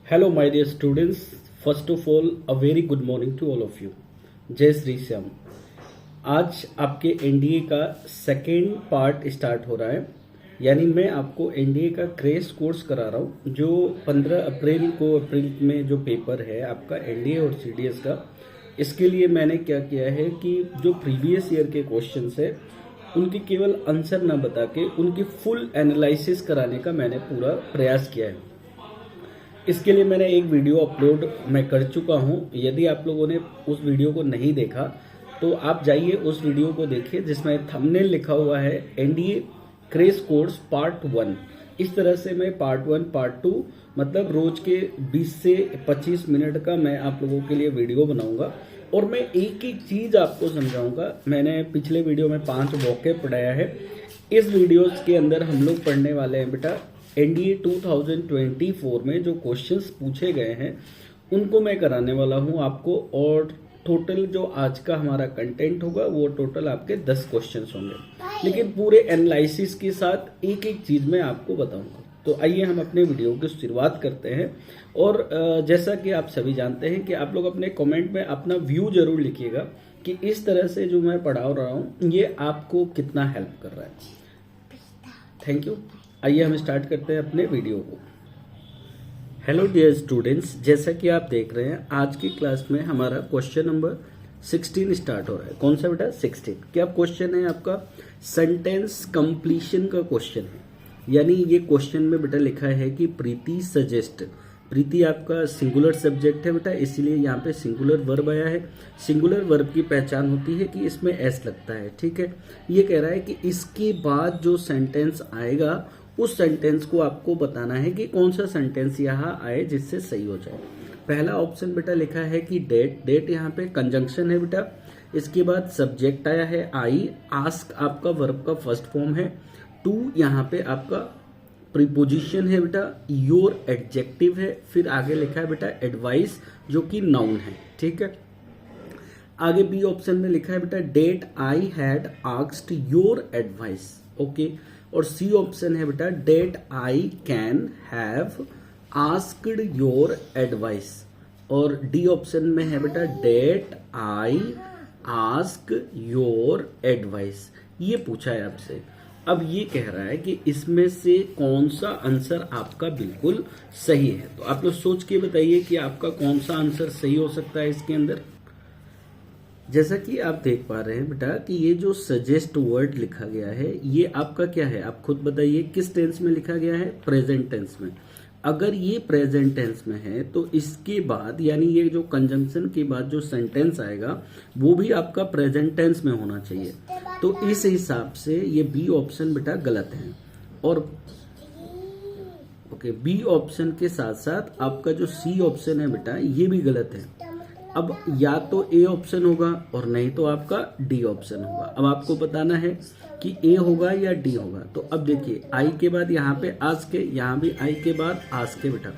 Hello, my dear students. First of all, a very good morning to all of you. जय श्री श्याम। आज आपके NDA का second part start हो रहा है, यानी मैं आपको एनडीए का क्रैश कोर्स करा रहा हूँ जो 15 अप्रैल में जो पेपर है आपका एनडीए और सीडीएस का। इसके लिए मैंने क्या किया है कि जो प्रीवियस ईयर के क्वेश्चंस है उनके केवल आंसर ना बता के उनकी फुल एनालिसिस कराने का मैंने पूरा प्रयास किया है। इसके लिए मैंने एक वीडियो अपलोड मैं कर चुका हूं। यदि आप लोगों ने उस वीडियो को नहीं देखा तो आप जाइए उस वीडियो को देखिए, जिसमें थंबनेल लिखा हुआ है एनडीए क्रैश कोर्स पार्ट 1। इस तरह से मैं पार्ट 1 पार्ट 2 मतलब रोज के 20 से 25 मिनट का मैं आप लोगों के लिए वीडियो बनाऊंगा और मैं एक एक चीज आपको समझाऊंगा। मैंने पिछले वीडियो में 5 वोकैब पढ़ाया है। इस वीडियो के अंदर हम लोग पढ़ने वाले हैं बेटा एनडीए 2024 में जो क्वेश्चंस पूछे गए हैं उनको मैं कराने वाला हूं आपको, और टोटल जो आज का हमारा कंटेंट होगा वो टोटल आपके 10 क्वेश्चंस होंगे, लेकिन पूरे एनालिसिस के साथ एक एक चीज मैं आपको बताऊंगा। तो आइए हम अपने वीडियो की शुरुआत करते हैं। और जैसा कि आप सभी जानते हैं कि आप लोग अपने कमेंट में अपना व्यू जरूर लिखिएगा कि इस तरह से जो मैं पढ़ा रहा हूँ ये आपको कितना हेल्प कर रहा है। Thank you. आइए हम स्टार्ट करते हैं अपने वीडियो को। हेलो डियर स्टूडेंट्स, जैसा कि आप देख रहे हैं आज की क्लास में हमारा क्वेश्चन नंबर 16 स्टार्ट हो रहा है। कौन सा बेटा? 16। क्या क्वेश्चन है आपका? सेंटेंस कंप्लीशन का क्वेश्चन है। यानी ये क्वेश्चन में बेटा लिखा है कि प्रीति सजेस्ट। प्रीति आपका सिंगुलर सब्जेक्ट है बेटा, इसीलिए यहाँ पे सिंगुलर वर्ब आया है। सिंगुलर वर्ब की पहचान होती है कि इसमें एस लगता है, ठीक है। ये कह रहा है कि इसके बाद जो सेंटेंस आएगा उस सेंटेंस को आपको बताना है कि कौन सा सेंटेंस यहाँ आए जिससे सही हो जाए। पहला ऑप्शन बेटा लिखा है कि डेट। डेट यहाँ पे कंजंक्शन है बेटा। इसके बाद सब्जेक्ट आया है आई। आस्क आपका वर्ब का फर्स्ट फॉर्म है। टू यहाँ पे आपका प्रीपोजिशन है बेटा। योर एडजेक्टिव है। फिर आगे लिखा है बेटा एडवाइस जो कि नाउन है, ठीक है। आगे बी ऑप्शन में लिखा है बेटा that I had asked your advice, okay. और सी ऑप्शन है बेटा that I can have asked your advice. और डी ऑप्शन में है बेटा that I ask your advice. ये पूछा है आपसे। अब ये कह रहा है कि इसमें से कौन सा आंसर आपका बिल्कुल सही है। तो आप लोग सोच के बताइए कि आपका कौन सा आंसर सही हो सकता है इसके अंदर। जैसा कि आप देख पा रहे हैं बेटा कि ये जो सजेस्ट वर्ड लिखा गया है ये आपका क्या है, आप खुद बताइए किस टेंस में लिखा गया है? प्रेजेंट टेंस में। अगर ये प्रेजेंट टेंस में है तो इसके बाद यानी ये जो कंजंक्शन के बाद जो सेंटेंस आएगा वो भी आपका प्रेजेंट टेंस में होना चाहिए। तो इस हिसाब से ये बी ऑप्शन बेटा गलत है। और ओके, बी ऑप्शन के साथ साथ आपका जो सी ऑप्शन है बेटा ये भी गलत है। अब या तो ए ऑप्शन होगा और नहीं तो आपका डी ऑप्शन होगा। अब आपको बताना है कि ए होगा या डी होगा। तो अब देखिए आई के बाद यहाँ पे आस्क के, यहाँ भी आई के बाद आस्क के बेटा,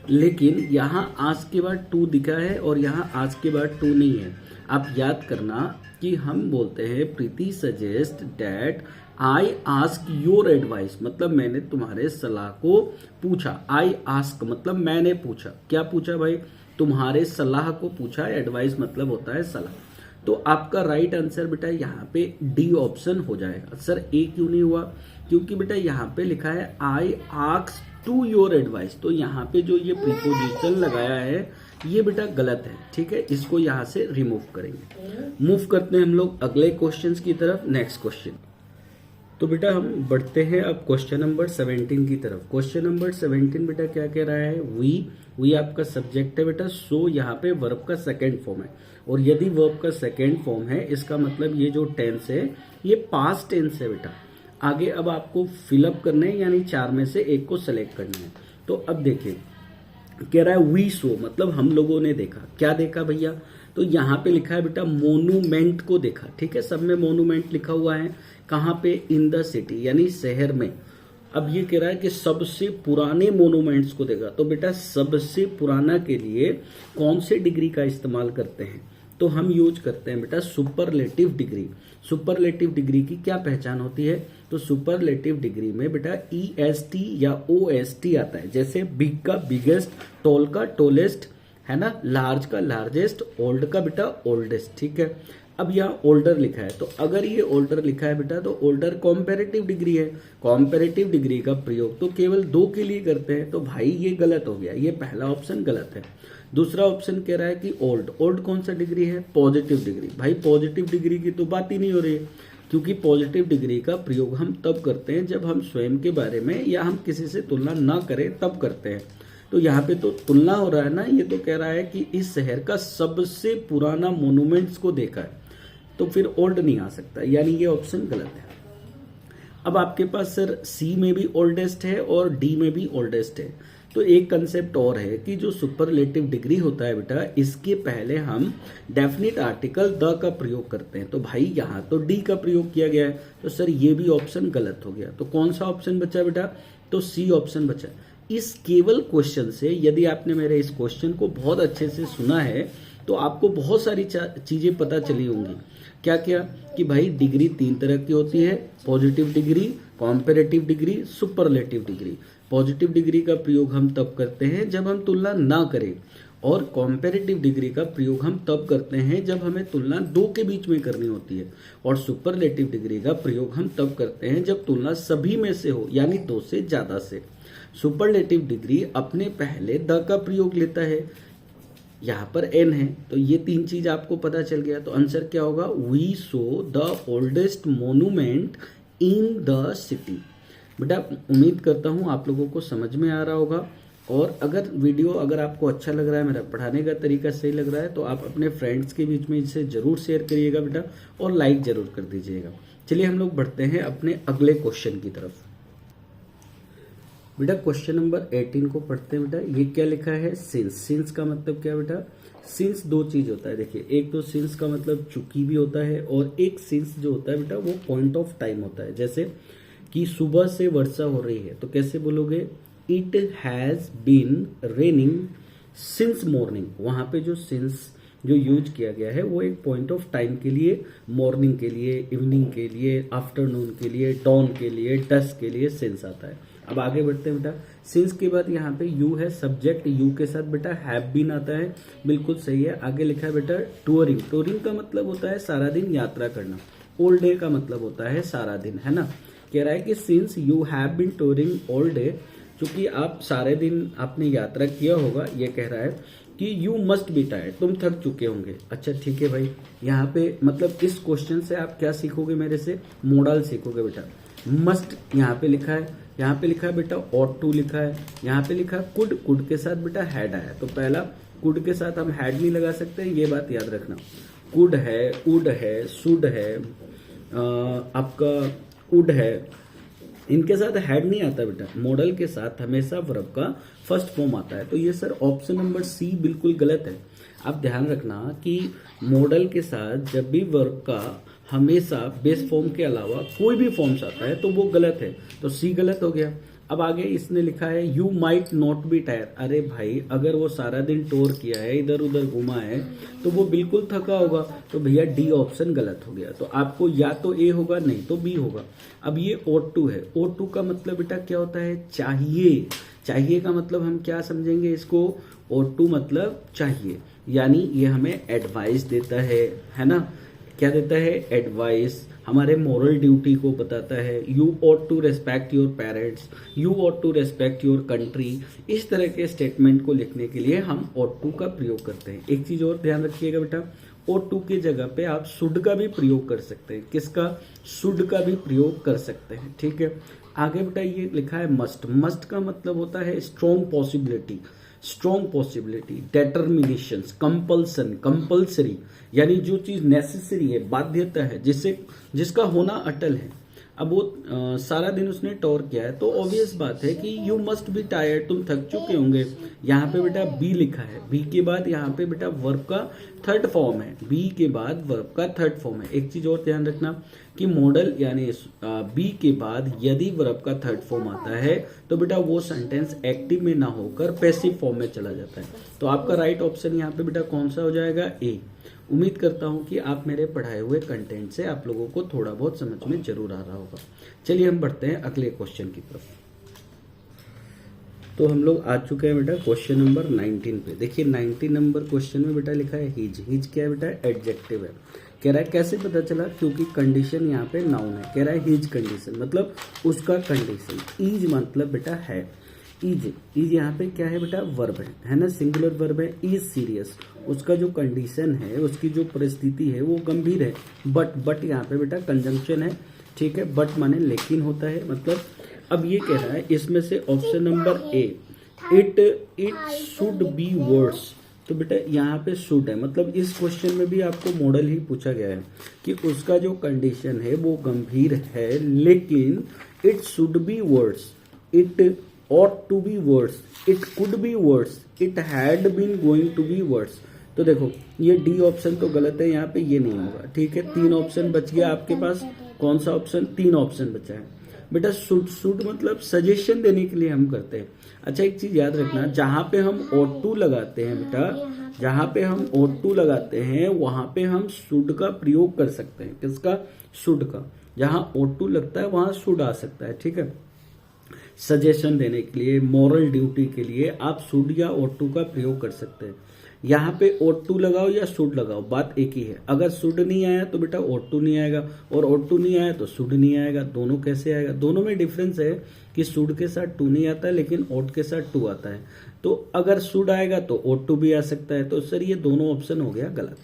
लेकिन यहाँ आस्क के बाद टू दिखा है और यहाँ आस्क के बाद टू नहीं है। आप याद करना कि हम बोलते हैं Preeti suggest that I ask your advice, मतलब मैंने तुम्हारे सलाह को पूछा। आई आस्क मतलब मैंने पूछा। क्या पूछा भाई? तुम्हारे सलाह को पूछा। एडवाइस मतलब होता है सलाह। तो आपका राइट आंसर बेटा यहाँ पे डी ऑप्शन हो जाएगा। सर ए क्यों नहीं हुआ? क्योंकि बेटा यहाँ पे लिखा है I ask to your advice. तो यहाँ पे जो ये प्रीपोजिशन लगाया है ये बेटा गलत है, ठीक है। इसको यहाँ से रिमूव करेंगे। मूव करते हैं हम लोग अगले क्वेश्चन की तरफ। Next question. तो बेटा हम बढ़ते हैं अब क्वेश्चन नंबर 17 की तरफ। क्वेश्चन नंबर 17 बेटा क्या कह रहा है? वी आपका सब्जेक्ट है बेटा। सो यहाँ पे वर्ब का सेकेंड फॉर्म है, और यदि वर्ब का सेकेंड फॉर्म है इसका मतलब ये जो टेंस है ये पास्ट टेंस है बेटा। आगे अब आपको फिलअप करना है, यानी 4 में से एक को सेलेक्ट करना है। तो अब देखिए कह रहा है वी सो मतलब हम लोगों ने देखा। क्या देखा भैया? तो यहाँ पे लिखा है बेटा मोनूमेंट को देखा, ठीक है। सब में मोनूमेंट लिखा हुआ है। कहाँ पे? इन द सिटी यानी शहर में। अब ये कह रहा है कि सबसे पुराने मोनूमेंट्स को देखा। तो बेटा सबसे पुराना के लिए कौन से डिग्री का इस्तेमाल करते हैं? तो हम यूज करते हैं बेटा सुपरलेटिव डिग्री। सुपरलेटिव डिग्री की क्या पहचान होती है? तो सुपरलेटिव डिग्री में बेटा EST या OST आता है। जैसे बिग का बिगेस्ट, टॉल का टोलेस्ट, है ना, लार्ज का लार्जेस्ट, ओल्ड का बेटा ओल्डेस्ट। ठीक है, अब यहाँ ओल्डर लिखा है, तो अगर ये ओल्डर लिखा है बेटा तो ओल्डर कॉम्पेरेटिव डिग्री है। कॉम्पेरेटिव डिग्री का प्रयोग तो केवल 2 के लिए करते हैं, तो भाई ये गलत हो गया, ये पहला ऑप्शन गलत है। दूसरा ऑप्शन कह रहा है कि ओल्ड, ओल्ड कौन सा डिग्री है? Positive degree. भाई पॉजिटिव डिग्री की तो बात ही नहीं हो रही है, क्योंकि पॉजिटिव डिग्री का प्रयोग हम तब करते हैं जब हम स्वयं के बारे में या हम किसी से तुलना ना करें तब करते हैं। तो यहाँ पे तो तुलना हो रहा है ना, ये तो कह रहा है कि इस शहर का सबसे पुराना मोन्यूमेंट्स को देखा है, तो फिर ओल्ड नहीं आ सकता, यानी ये ऑप्शन गलत है। अब आपके पास सर सी में भी ओल्डेस्ट है और डी में भी ओल्डेस्ट है, तो एक कंसेप्ट और है कि जो सुपरलेटिव डिग्री होता है बेटा, इसके पहले हम डेफिनेट आर्टिकल द का प्रयोग करते हैं। तो भाई यहाँ तो डी का प्रयोग किया गया है, तो सर ये भी ऑप्शन गलत हो गया। तो कौन सा ऑप्शन बचा बेटा? तो सी ऑप्शन बचा। इस केवल क्वेश्चन से, यदि आपने मेरे इस क्वेश्चन को बहुत अच्छे से सुना है तो आपको बहुत सारी चीजें पता चली होंगी। क्या क्या? कि भाई डिग्री 3 तरह की होती है, positive degree, comparative degree, superlative degree. Positive degree का प्रयोग हम तब करते हैं जब हम तुलना ना करें, और कॉम्पेरेटिव डिग्री का प्रयोग हम तब करते हैं जब हमें तुलना 2 के बीच में करनी होती है, और सुपरलेटिव डिग्री का प्रयोग हम तब करते हैं जब तुलना सभी में से हो, यानी 2 से ज्यादा से। सुपरलेटिव डिग्री अपने पहले द का प्रयोग लेता है, यहाँ पर एन है, तो ये 3 चीज आपको पता चल गया। तो आंसर क्या होगा? We saw the oldest monument in the city. बेटा उम्मीद करता हूँ आप लोगों को समझ में आ रहा होगा, और अगर वीडियो अगर आपको अच्छा लग रहा है, मेरा पढ़ाने का तरीका सही लग रहा है, तो आप अपने फ्रेंड्स के बीच में इसे जरूर शेयर करिएगा बेटा, और लाइक जरूर कर दीजिएगा। चलिए हम लोग बढ़ते हैं अपने अगले क्वेश्चन की तरफ। बेटा क्वेश्चन नंबर 18 को पढ़ते हैं। बेटा ये क्या लिखा है? सिंस। सिंस का मतलब क्या बेटा? सिंस 2 चीज होता है, देखिए, एक तो सिंस का मतलब चूंकि भी होता है, और एक सिंस जो होता है बेटा वो पॉइंट ऑफ टाइम होता है। जैसे कि सुबह से वर्षा हो रही है, तो कैसे बोलोगे? It has been raining since morning. वहां पे जो सिंस जो यूज किया गया है वो एक पॉइंट ऑफ टाइम के लिए, मॉर्निंग के लिए, इवनिंग के लिए, आफ्टरनून के लिए, डॉन के लिए, डस्क के लिए सिंस आता है। अब आगे बढ़ते हैं बेटा। सिंस के बाद यहाँ पे यू है सब्जेक्ट, यू के साथ बेटा हैव बीन आता है, बिल्कुल सही है। आगे लिखा है बेटा टूरिंग। टूरिंग का मतलब होता है सारा दिन यात्रा करना। ऑल डे का मतलब होता है सारा दिन, है ना। कह रहा है कि since you have been touring all day, चूंकि आप सारे दिन आपने यात्रा किया होगा, ये कह रहा है कि यू मस्ट बी टायर्ड, तुम थक चुके होंगे। अच्छा ठीक है भाई, यहाँ पे मतलब इस क्वेश्चन से आप क्या सीखोगे मेरे से? मॉडल सीखोगे बेटा। मस्ट यहाँ पे लिखा है, यहाँ पे लिखा है बेटा ऑट टू लिखा है, यहाँ पे लिखा है कुड, कुड के साथ बेटा हैड आया, तो पहला कुड के साथ हम हैड नहीं लगा सकते, ये बात याद रखना। कुड है, उड है, शुड है, आपका उड है, इनके साथ हैड नहीं आता बेटा। मॉडल के साथ हमेशा वर्ब का फर्स्ट फॉर्म आता है, तो ये सर ऑप्शन नंबर सी बिल्कुल गलत है। आप ध्यान रखना कि मॉडल के साथ जब भी वर्ब का हमेशा बेस फॉर्म के अलावा कोई भी फॉर्म्स आता है तो वो गलत है, तो सी गलत हो गया। अब आगे इसने लिखा है you might not be tyre. अरे भाई अगर वो सारा दिन टूर किया है, इधर उधर घुमा है, तो वो बिल्कुल थका होगा, तो भैया डी ऑप्शन गलत हो गया। तो आपको या तो ए होगा, नहीं तो बी होगा। अब ये ओट टू है, ओट टू का मतलब बेटा क्या होता है? चाहिए। चाहिए का मतलब हम क्या समझेंगे इसको? ओट टू मतलब चाहिए, यानी ये हमें एडवाइस देता है ना। क्या देता है? एडवाइस, हमारे मोरल ड्यूटी को बताता है। You ought to respect your parents, you ought to respect your country. इस तरह के स्टेटमेंट को लिखने के लिए हम ऑट टू का प्रयोग करते हैं। एक चीज और ध्यान रखिएगा बेटा, ऑट टू की जगह पे आप शुड का भी प्रयोग कर सकते हैं। किसका? शुड का भी प्रयोग कर सकते हैं, ठीक है। आगे बेटा ये लिखा है मस्ट। मस्ट का मतलब होता है strong possibility, strong possibility, determination, compulsion, compulsory, यानी जो चीज नेसेसरी है, बाध्यता है, जिसका होना अटल है। अब वो सारा दिन उसने टॉर किया है, तो ऑब्वियस बात है कि यू मस्ट बी टायर्ड, तुम थक चुके होंगे। यहाँ पे बेटा बी लिखा है, बी के बाद यहाँ पे बेटा वर्ब का थर्ड फॉर्म है, बी के बाद वर्ब का थर्ड फॉर्म है। एक चीज और ध्यान रखना कि मॉडल यानी बी के बाद यदि वर्ब का थर्ड फॉर्म आता है तो बेटा वो सेंटेंस एक्टिव में ना होकर पैसिव फॉर्म में चला जाता है। तो आपका राइट ऑप्शन यहाँ पे बेटा कौन सा हो जाएगा, ए। उम्मीद करता हूं कि आप मेरे पढ़ाए हुए कंटेंट से आप लोगों को थोड़ा बहुत समझ में जरूर आ रहा होगा। चलिए हम बढ़ते हैं अगले क्वेश्चन की तरफ। तो हम लोग आ चुके हैं बेटा क्वेश्चन नंबर 19 पे। देखिए 19 नंबर क्वेश्चन में बेटा लिखा है हिज। हिज क्या है बेटा, एडजेक्टिव है। कह रहा है कैसे पता चला, क्योंकि कंडीशन यहाँ पे नाउन है। कह रहा है हिज कंडीशन मतलब उसका कंडीशन, इज मतलब बेटा है। इज यहाँ पे क्या है बेटा, वर्ब है ना, सिंगुलर वर्ब है। इज सीरियस, उसका जो कंडीशन है, उसकी जो परिस्थिति है वो गंभीर है। बट यहाँ पे बेटा कंजंक्शन है, ठीक है। बट माने लेकिन होता है, मतलब अब ये कह रहा है इसमें से option number A, it should be words. तो बेटा यहाँ पे शुड है, मतलब इस क्वेश्चन में भी आपको मॉडल ही पूछा गया है कि उसका जो कंडीशन है वो गंभीर है, लेकिन it should be words, it ought to be words, it could be words, it had been going to be words। तो देखो ये डी ऑप्शन तो गलत है, यहाँ पे ये नहीं होगा, ठीक है। 3 ऑप्शन बच गया आपके पास, कौन सा ऑप्शन, 3 ऑप्शन बचा है बेटा। शुड मतलब सजेशन देने के लिए हम करते हैं। अच्छा एक चीज याद रखना, जहां पे हम ought to लगाते हैं बेटा, जहां पे हम ought to लगाते हैं वहां पे हम शुड का प्रयोग कर सकते हैं। किसका, शुड का। जहां ought to लगता है वहां शुड आ सकता है, ठीक है। सजेशन देने के लिए, मॉरल ड्यूटी के लिए आप शुड या ought to का प्रयोग कर सकते हैं। यहाँ पे ought to लगाओ या शुड लगाओ, बात एक ही है। अगर शुड नहीं आया तो बेटा ought to नहीं आएगा, और ought to नहीं आया तो शुड नहीं आएगा। दोनों कैसे आएगा, दोनों में डिफरेंस है कि शुड के साथ टू नहीं आता है, लेकिन ought के साथ टू आता है। तो अगर शुड आएगा तो ought to भी आ सकता है। तो सर ये दोनों ऑप्शन हो गया गलत।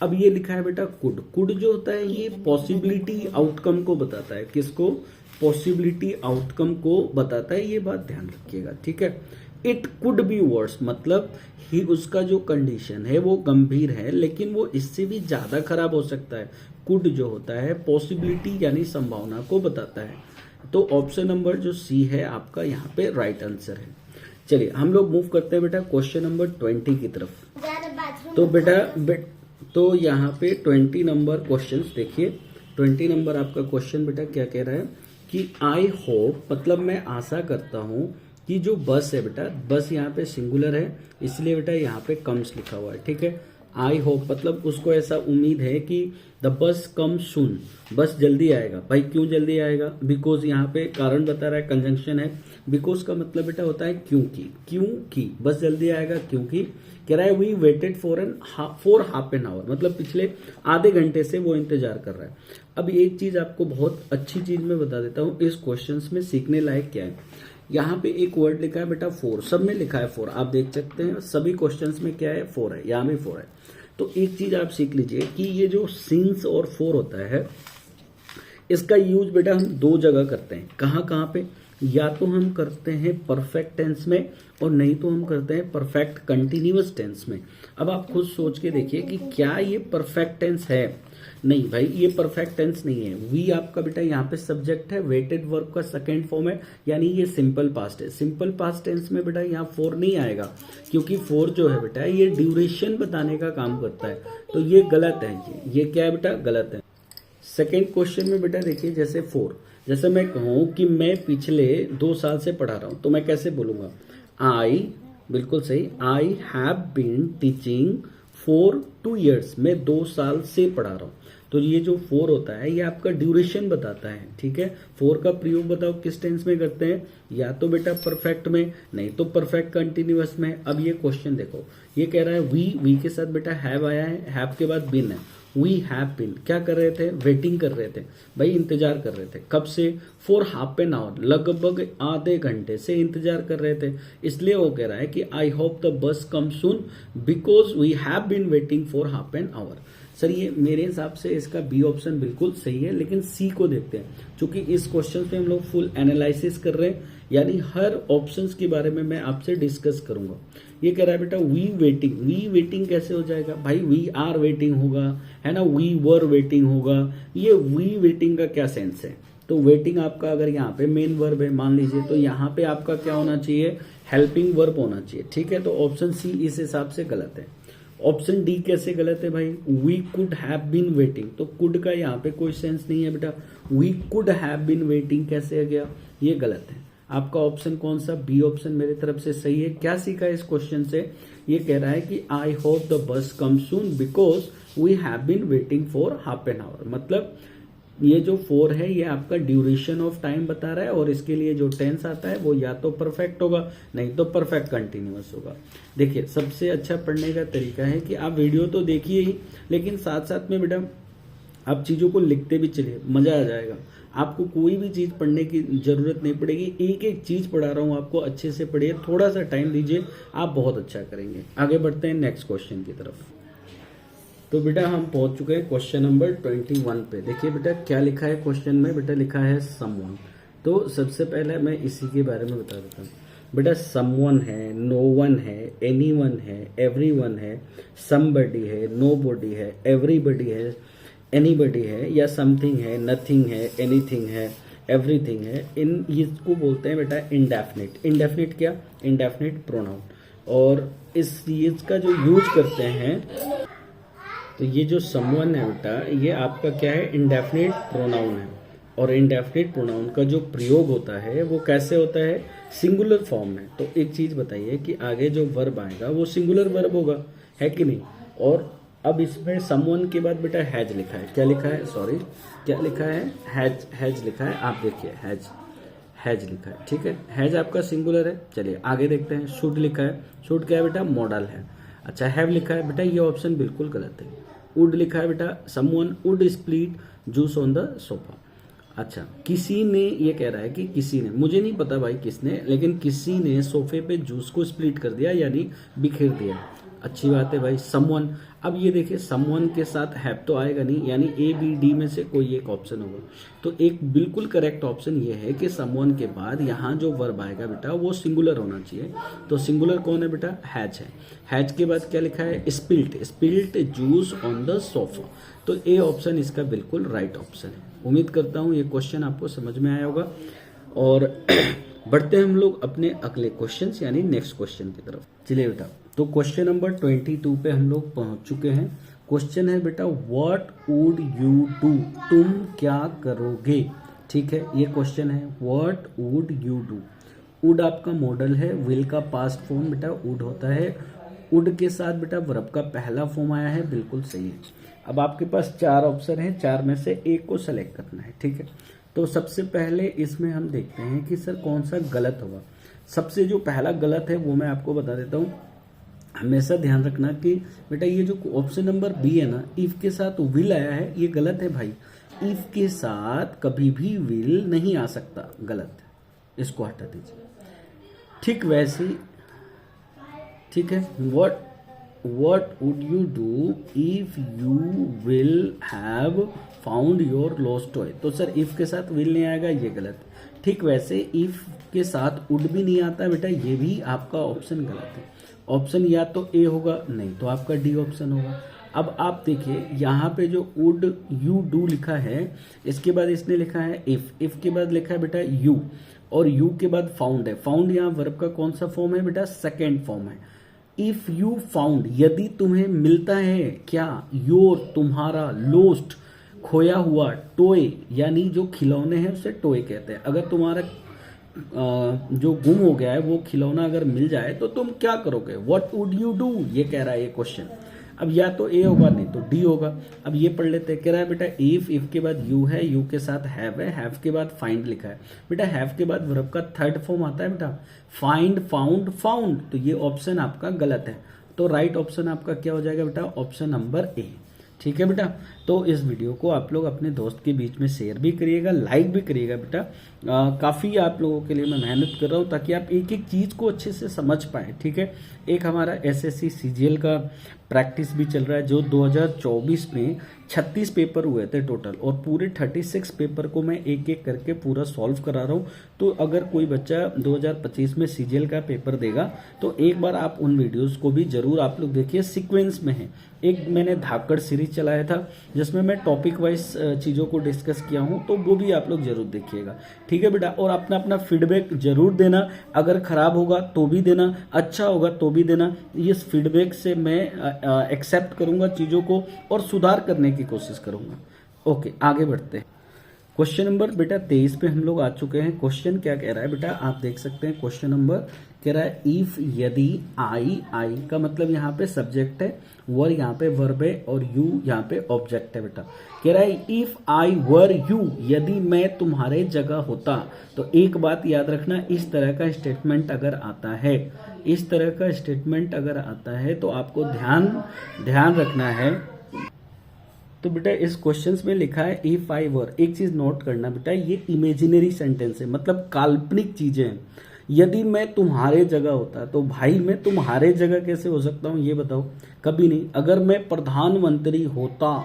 अब ये लिखा है बेटा कुड। कुड जो होता है ये पॉसिबिलिटी आउटकम को बताता है। किसको, पॉसिबिलिटी आउटकम को बताता है, ये बात ध्यान रखिएगा, ठीक है। इट कुड बी वर्स मतलब ही, उसका जो कंडीशन है वो गंभीर है, लेकिन वो इससे भी ज्यादा खराब हो सकता है। कुड जो होता है पॉसिबिलिटी यानी संभावना को बताता है। तो ऑप्शन नंबर जो सी है आपका यहाँ पे राइट आंसर है। चलिए हम लोग मूव करते हैं बेटा क्वेश्चन नंबर 20 की तरफ। तो बेटा तो यहाँ पे 20 नंबर क्वेश्चन देखिए। 20 नंबर आपका क्वेश्चन बेटा क्या कह रहा है कि आई होप मतलब मैं आशा करता हूं कि जो बस है बेटा, बस यहाँ पे सिंगुलर है इसलिए बेटा यहाँ पे कम्स लिखा हुआ है, ठीक है। आई होप मतलब उसको ऐसा उम्मीद है कि द बस कम सून, बस जल्दी आएगा। भाई क्यों जल्दी आएगा, बिकॉज यहाँ पे कारण बता रहा है, कंजंक्शन है। बिकॉज का मतलब बेटा होता है क्योंकि, क्योंकि बस जल्दी आएगा क्योंकि। कह रहा है we waited for half an hour, मतलब पिछले आधे घंटे से वो इंतजार कर रहा है। अब एक चीज आपको बहुत अच्छी चीज मैं बता देता हूँ, इस क्वेश्चन में सीखने लायक क्या है। यहाँ पे एक वर्ड लिखा है बेटा फोर, सब में लिखा है फोर, आप देख सकते हैं सभी क्वेश्चंस में क्या है, फोर है, यहाँ भी फोर है। तो एक चीज आप सीख लीजिए कि ये जो सिंस और फोर होता है इसका यूज बेटा हम 2 जगह करते हैं। कहाँ पे, या तो हम करते हैं परफेक्ट टेंस में और नहीं तो हम करते हैं परफेक्ट कंटिन्यूअस टेंस में। अब आप खुद सोच के देखिए कि क्या ये परफेक्ट टेंस है। नहीं भाई ये परफेक्ट टेंस नहीं है। वी आपका बेटा यहाँ पे सब्जेक्ट है, वेटेड वर्ब का सेकंड फॉर्म है, यानी ये सिंपल पास्ट है। सिंपल पास्ट टेंस में बेटा यहाँ फोर नहीं आएगा, क्योंकि फोर जो है बेटा ये ड्यूरेशन बताने का काम करता है। तो ये गलत है, ये क्या है बेटा, गलत है। सेकेंड क्वेश्चन में बेटा देखिए, जैसे फोर, जैसे मैं कहूं कि मैं पिछले 2 साल से पढ़ा रहा हूं, तो मैं कैसे बोलूंगा, आई, बिल्कुल सही, I have been teaching for 2 years, मैं 2 साल से पढ़ा रहा हूं। तो ये जो 4 होता है ये आपका ड्यूरेशन बताता है, ठीक है। 4 का प्रयोग बताओ किस टेंस में करते हैं, या तो बेटा परफेक्ट में, नहीं तो परफेक्ट कंटिन्यूअस में। अब ये क्वेश्चन देखो, ये कह रहा है वी के साथ बेटा हैव आया है, हैव के बाद बिन है। वी हैव बिन क्या कर रहे थे, वेटिंग कर रहे थे भाई, इंतजार कर रहे थे। कब से, फॉर हाफ एन आवर, लगभग आधे घंटे से इंतजार कर रहे थे। इसलिए वो कह रहा है कि आई hope the bus come soon because we have been waiting for half an hour. Sir ये मेरे हिसाब से इसका बी ऑप्शन बिल्कुल सही है, लेकिन सी को देखते हैं, क्योंकि इस क्वेश्चन पे हम लोग फुल एनालिसिस कर रहे हैं, यानी हर ऑप्शंस के बारे में मैं आपसे डिस्कस करूंगा। ये कह रहा है बेटा वी वेटिंग कैसे हो जाएगा भाई, वी आर वेटिंग होगा, है ना, वी वर वेटिंग होगा। ये वी वेटिंग का क्या सेंस है, तो वेटिंग आपका अगर यहाँ पे मेन वर्ब है मान लीजिए, तो यहाँ पे आपका क्या होना चाहिए, हेल्पिंग वर्ब होना चाहिए, ठीक है। तो ऑप्शन सी इस हिसाब से गलत है। ऑप्शन डी कैसे गलत है भाई, we could have been waiting, तो कुड का यहाँ पे कोई सेंस नहीं है बेटा, we could have been waiting कैसे आ गया, ये गलत है। आपका ऑप्शन कौन सा, बी ऑप्शन मेरी तरफ से सही है। क्या सीखा इस क्वेश्चन से, ये कह रहा है कि आई hope the bus come soon because we have been waiting for half an hour, मतलब ये जो 4 है ये आपका ड्यूरेशन ऑफ टाइम बता रहा है, और इसके लिए जो टेंस आता है वो या तो परफेक्ट होगा नहीं तो परफेक्ट कंटिन्यूअस होगा। देखिए सबसे अच्छा पढ़ने का तरीका है कि आप वीडियो तो देखिए ही, लेकिन साथ साथ में बेटा आप चीज़ों को लिखते भी चलिए, मज़ा आ जाएगा। आपको कोई भी चीज़ पढ़ने की जरूरत नहीं पड़ेगी, एक एक चीज़ पढ़ा रहा हूँ आपको, अच्छे से पढ़िए, थोड़ा सा टाइम दीजिए, आप बहुत अच्छा करेंगे। आगे बढ़ते हैं नेक्स्ट क्वेश्चन की तरफ। तो बेटा हम पहुंच चुके हैं क्वेश्चन नंबर 21 पे। देखिए बेटा क्या लिखा है क्वेश्चन में, बेटा लिखा है समवन। तो सबसे पहले मैं इसी के बारे में बता देता हूँ। बेटा समवन है, नो वन है, एनीवन है, एवरीवन है, समबडी है, नोबडी है, एवरीबडी है, एनीबडी है, या समथिंग है, नथिंग है, एनीथिंग है, एवरीथिंग है। इन इसको बोलते हैं बेटा इंडेफिनिट। इंडेफिनिट क्या, इंडेफिनिट प्रोनाउन। और इस चीज का जो यूज करते हैं, तो ये जो समवन है बेटा ये आपका क्या है, इंडेफिनिट प्रोनाउन है। और इंडेफिनिट प्रोनाउन का जो प्रयोग होता है वो कैसे होता है, सिंगुलर फॉर्म में। तो एक चीज बताइए कि आगे जो वर्ब आएगा वो सिंगुलर वर्ब होगा, है कि नहीं। और अब इसमें समवन के बाद बेटा हैज लिखा है, क्या लिखा है, सॉरी क्या लिखा है, हैज, हैज लिखा है। आप देखिए हैज, हैज लिखा है, ठीक है, हैज आपका सिंगुलर है। चलिए आगे देखते हैं। शुड लिखा है, शुड क्या है बेटा, मॉडल है। अच्छा हैव लिखा है बेटा, ये ऑप्शन बिल्कुल गलत है। वुड लिखा है बेटा, someone would split juice on the sofa. अच्छा किसी ने, ये कह रहा है कि किसी ने, मुझे नहीं पता भाई किसने, लेकिन किसी ने सोफे पे जूस को स्प्लिट कर दिया यानी बिखेर दिया। अच्छी बात है भाई, समवन। अब ये देखिए समवन के साथ हैव तो आएगा नहीं, यानी ए बी डी में से कोई एक ऑप्शन होगा। तो एक बिल्कुल करेक्ट ऑप्शन ये है कि समवन के बाद यहाँ जो वर्ब आएगा बेटा वो सिंगुलर होना चाहिए। तो सिंगुलर कौन है बेटा, हैज है। हैज के बाद क्या लिखा है, spilt, spilt juice on the sofa. तो ए ऑप्शन इसका बिल्कुल राइट ऑप्शन है। उम्मीद करता हूँ ये क्वेश्चन आपको समझ में आया होगा। और बढ़ते हैं हम लोग अपने अगले क्वेश्चन यानी नेक्स्ट क्वेश्चन की तरफ। चलिए बेटा, तो क्वेश्चन नंबर 22 पे हम लोग पहुंच चुके हैं। क्वेश्चन है बेटा व्हाट वुड यू डू, तुम क्या करोगे। ठीक है, ये क्वेश्चन है what would you do. Would आपका मॉडल है, विल का पास्ट फॉर्म बेटा वुड होता है। वुड के साथ बेटा वर्ब का पहला फॉर्म आया है, बिल्कुल सही है। अब आपके पास 4 ऑप्शन है, 4 में से एक को सेलेक्ट करना है। ठीक है, तो सबसे पहले इसमें हम देखते हैं कि सर कौन सा गलत होगा। सबसे जो पहला गलत है वो मैं आपको बता देता हूँ। हमेशा ध्यान रखना कि बेटा ये जो ऑप्शन नंबर बी है ना, इफ के साथ विल आया है, ये गलत है भाई। इफ के साथ कभी भी विल नहीं आ सकता, गलत है, इसको हटा दीजिए। ठीक वैसे, ठीक है, what would you do if you will have found your lost toy। तो सर इफ के साथ will नहीं आएगा, ये गलत। ठीक वैसे इफ के साथ would भी नहीं आता बेटा, ये भी आपका ऑप्शन गलत है। ऑप्शन या तो ए होगा, नहीं तो आपका डी ऑप्शन होगा। अब आप देखिए यहाँ पे जो would you do लिखा है, इसके बाद इसने लिखा है इफ के बाद लिखा है बेटा you, और you के बाद फाउंड है। फाउंड यहाँ वर्ब का कौन सा फॉर्म है बेटा, सेकेंड फॉर्म है। इफ यू फाउंड, यदि तुम्हें मिलता है क्या, योर तुम्हारा, लोस्ट खोया हुआ, टॉय यानी जो खिलौने हैं उसे टॉय कहते हैं। अगर तुम्हारा जो गुम हो गया है वो खिलौना अगर मिल जाए तो तुम क्या करोगे, व्हाट वुड यू डू, ये कह रहा है ये क्वेश्चन। अब या तो ए होगा नहीं तो डी होगा। अब ये पढ़ लेते हैं, कह रहा है बेटा इफ के बाद यू है, यू के साथ हैव है, हैव के बाद फाइंड लिखा है। बेटा हैव के बाद वर्ब का थर्ड फॉर्म आता है बेटा, फाइंड, फाउंड, फाउंड। तो ये ऑप्शन आपका गलत है। तो राइट ऑप्शन आपका क्या हो जाएगा बेटा, ऑप्शन नंबर ए। ठीक है बेटा, तो इस वीडियो को आप लोग अपने दोस्त के बीच में शेयर भी करिएगा, लाइक भी करिएगा बेटा। काफ़ी आप लोगों के लिए मैं मेहनत कर रहा हूँ ताकि आप एक एक चीज़ को अच्छे से समझ पाएँ। ठीक है, एक हमारा एसएससी सीजीएल का प्रैक्टिस भी चल रहा है जो 2024 में 36 पेपर हुए थे टोटल, और पूरे 36 पेपर को मैं एक एक करके पूरा सॉल्व करा रहा हूँ। तो अगर कोई बच्चा 2025 में सीजीएल का पेपर देगा तो एक बार आप उन वीडियोस को भी जरूर आप लोग देखिए, सीक्वेंस में है। एक मैंने धाकड़ सीरीज चलाया था जिसमें मैं टॉपिक वाइज चीज़ों को डिस्कस किया हूँ, तो वो भी आप लोग जरूर देखिएगा। ठीक है बेटा, और अपना अपना फीडबैक जरूर देना, अगर खराब होगा तो भी देना, अच्छा होगा तो भी देना। इस फीडबैक से मैं एक्सेप्ट करूंगा चीज़ों को और सुधार करने की कोशिश करूंगा। ओके, आगे बढ़ते हैं। क्वेश्चन नंबर बेटा 23 पे हम लोग आ चुके हैं। क्वेश्चन क्या कह रहा है बेटा, आप देख सकते हैं। क्वेश्चन नंबर कह रहा है इफ यदि आई का मतलब यहाँ पे सब्जेक्ट है, वर यहाँ पे वर्ब है और यू यहाँ पे ऑब्जेक्ट है बेटा। कह रहा है इफ आई वर यू, यदि मैं तुम्हारे जगह होता। तो एक बात याद रखना, इस तरह का स्टेटमेंट अगर आता है, इस तरह का स्टेटमेंट अगर आता है तो आपको ध्यान रखना है। तो बेटा इस क्वेश्चंस में लिखा है इफ आई वर, एक चीज नोट करना बेटा, ये इमेजिनरी सेंटेंस है, मतलब काल्पनिक चीजें हैं। यदि मैं तुम्हारे जगह होता, तो भाई मैं तुम्हारे जगह कैसे हो सकता हूं ये बताओ, कभी नहीं। अगर मैं प्रधानमंत्री होता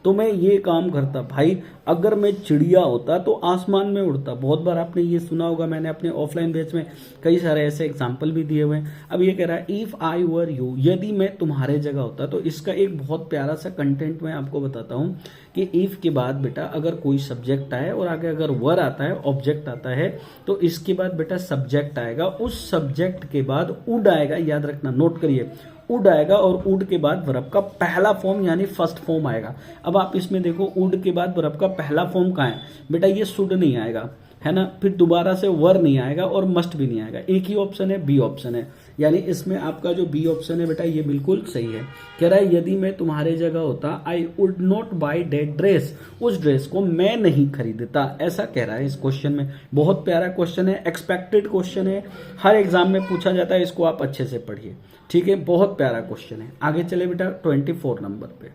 तो मैं ये काम करता भाई, अगर मैं चिड़िया होता तो आसमान में उड़ता। बहुत बार आपने ये सुना होगा, मैंने अपने ऑफलाइन बैच में कई सारे ऐसे एग्जाम्पल भी दिए हुए हैं। अब ये कह रहा है इफ आई वर यू, यदि मैं तुम्हारे जगह होता। तो इसका एक बहुत प्यारा सा कंटेंट मैं आपको बताता हूँ कि इफ के बाद बेटा अगर कोई सब्जेक्ट आए और आगे अगर वर आता है, ऑब्जेक्ट आता है, तो इसके बाद बेटा सब्जेक्ट आएगा, उस सब्जेक्ट के बाद वुड आएगा। याद रखना, नोट करिए, वुड आएगा और वुड के बाद वर्ब का पहला फॉर्म यानी फर्स्ट फॉर्म आएगा। अब आप इसमें देखो, वुड के बाद वर्ब का पहला फॉर्म कहाँ है बेटा, ये शुड नहीं आएगा, है ना। फिर दोबारा से वर नहीं आएगा और मस्ट भी नहीं आएगा, एक ही ऑप्शन है, बी ऑप्शन है। यानी इसमें आपका जो बी ऑप्शन है बेटा ये बिल्कुल सही है। कह रहा है यदि मैं तुम्हारे जगह होता, I would not by that dress, उस ड्रेस को मैं नहीं खरीदता, ऐसा कह रहा है इस क्वेश्चन में। बहुत प्यारा क्वेश्चन है, एक्सपेक्टेड क्वेश्चन है, हर एग्जाम में पूछा जाता है, इसको आप अच्छे से पढ़िए। ठीक है, बहुत प्यारा क्वेश्चन है। आगे चले बेटा 24 नंबर पे।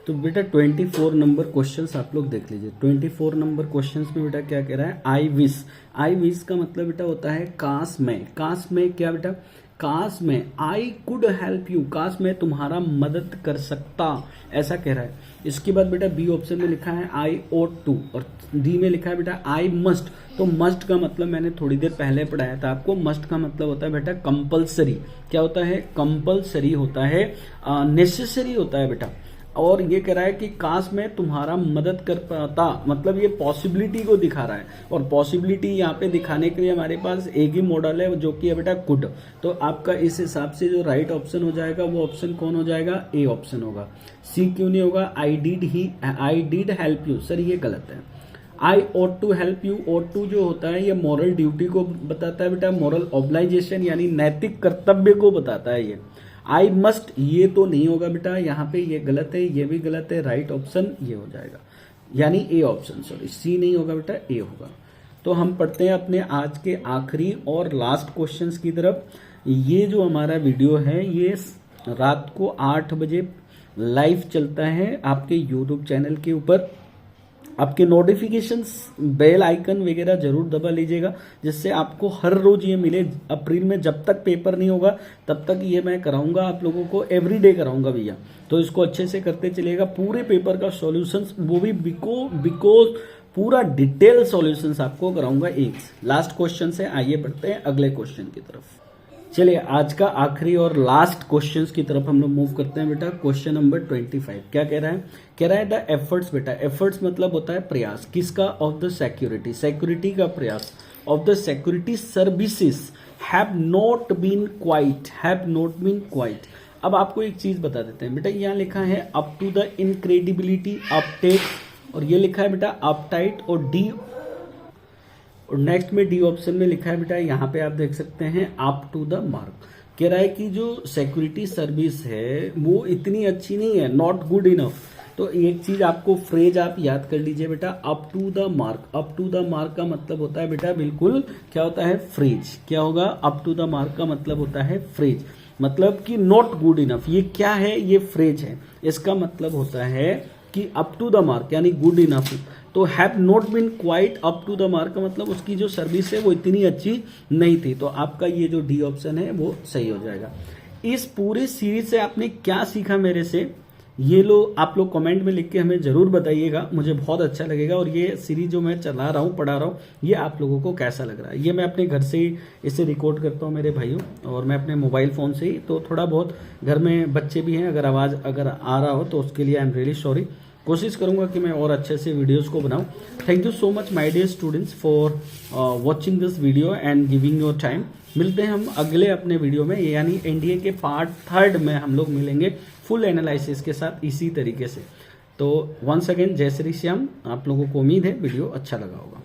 तो बेटा 24 नंबर क्वेश्चंस आप लोग देख लीजिए। 24 नंबर क्वेश्चंस में बेटा क्या कह रहा है, आई विश। आई विश का मतलब बेटा होता है काश में। काश में क्या बेटा, काश में आई कुड हेल्प यू, काश मैं तुम्हारा मदद कर सकता, ऐसा कह रहा है। इसके बाद बेटा बी ऑप्शन में लिखा है आई ओट टू, और डी में लिखा है बेटा आई मस्ट। तो मस्ट का मतलब मैंने थोड़ी देर पहले पढ़ाया था आपको, मस्ट का मतलब होता है बेटा कंपलसरी। क्या होता है, कंपलसरी होता है, नेसेसरी होता है बेटा। और ये कह रहा है कि काश मैं तुम्हारा मदद कर पाता, मतलब ये पॉसिबिलिटी को दिखा रहा है, और पॉसिबिलिटी यहाँ पे दिखाने के लिए हमारे पास एक ही मॉडल है जो कि है बेटा कुड। तो आपका इस हिसाब से जो राइट ऑप्शन हो जाएगा वो ऑप्शन कौन हो जाएगा, ए ऑप्शन होगा। सी क्यों नहीं होगा, I did help you, sir ये गलत है। I ought to help you, ought to जो होता है ये मॉरल ड्यूटी को बताता है बेटा, मॉरल ऑब्लाइजेशन यानी नैतिक कर्तव्य को बताता है ये। आई मस्ट ये तो नहीं होगा बेटा, यहाँ पे ये गलत है, ये भी गलत है, राइट ऑप्शन ये हो जाएगा, यानी ए ऑप्शन, सॉरी सी नहीं होगा बेटा, ए होगा। तो हम पढ़ते हैं अपने आज के आखिरी और लास्ट क्वेश्चंस की तरफ। ये जो हमारा वीडियो है ये रात को 8 बजे लाइव चलता है आपके यूट्यूब चैनल के ऊपर। आपके नोटिफिकेशंस बेल आइकन वगैरह जरूर दबा लीजिएगा, जिससे आपको हर रोज ये मिले। अप्रैल में जब तक पेपर नहीं होगा तब तक ये मैं कराऊंगा आप लोगों को, एवरीडे कराऊंगा भैया। तो इसको अच्छे से करते चलिएगा, पूरे पेपर का सॉल्यूशंस, वो भी बिकॉज पूरा डिटेल सॉल्यूशंस आपको कराऊंगा एक लास्ट क्वेश्चन से। आइए बढ़ते हैं अगले क्वेश्चन की तरफ। चलिए आज का आखिरी और लास्ट क्वेश्चंस की तरफ हम लोग मूव करते हैं बेटा। क्वेश्चन नंबर 25 क्या कह रहा है, कह रहा है द एफर्ट्स बेटा, एफर्ट्स मतलब होता है प्रयास, किसका, ऑफ द सिक्योरिटी, सिक्योरिटी का प्रयास, of the security services have not been quite. अब आपको एक चीज बता देते हैं बेटा, यहाँ लिखा है अप टू द इनक्रेडिबिलिटी, अपटेक, और ये लिखा है बेटा अपटाइट, और डी, और नेक्स्ट में डी ऑप्शन में लिखा है बेटा, यहाँ पे आप देख सकते हैं अप टू द मार्क। कह रहा है कि जो सिक्योरिटी सर्विस है वो इतनी अच्छी नहीं है, नॉट गुड इनफ। तो एक चीज आपको फ्रेज आप याद कर लीजिए बेटा, up to the mark. Up to the mark का मतलब होता है बेटा बिल्कुल क्या होता है, फ्रेज। क्या होगा, अप टू द मार्क का मतलब होता है फ्रेज, मतलब कि नॉट गुड इनफ। ये क्या है, ये फ्रेज है, इसका मतलब होता है कि अप टू द मार्क यानी गुड इनफ। तो have not been quite up to the mark का मतलब उसकी जो सर्विस है वो इतनी अच्छी नहीं थी। तो आपका ये जो डी ऑप्शन है वो सही हो जाएगा। इस पूरे सीरीज से आपने क्या सीखा मेरे से, ये लो आप लोग कमेंट में लिख के हमें ज़रूर बताइएगा, मुझे बहुत अच्छा लगेगा। और ये सीरीज जो मैं चला रहा हूँ, पढ़ा रहा हूँ, ये आप लोगों को कैसा लग रहा है। ये मैं अपने घर से ही इसे रिकॉर्ड करता हूँ मेरे भाइयों, और मैं अपने मोबाइल फ़ोन से ही, तो थोड़ा बहुत घर में बच्चे भी हैं, अगर आवाज़ अगर आ रहा हो तो उसके लिए आई एम रियली सॉरी। कोशिश करूंगा कि मैं और अच्छे से वीडियोस को बनाऊं। Thank you so much my dear students for watching this video and giving your time. मिलते हैं हम अगले अपने वीडियो में, यानी एनडीए के पार्ट 3 में हम लोग मिलेंगे फुल एनालिसिस के साथ इसी तरीके से। तो वंस अगेन जय श्री श्याम। आप लोगों को उम्मीद है वीडियो अच्छा लगा होगा।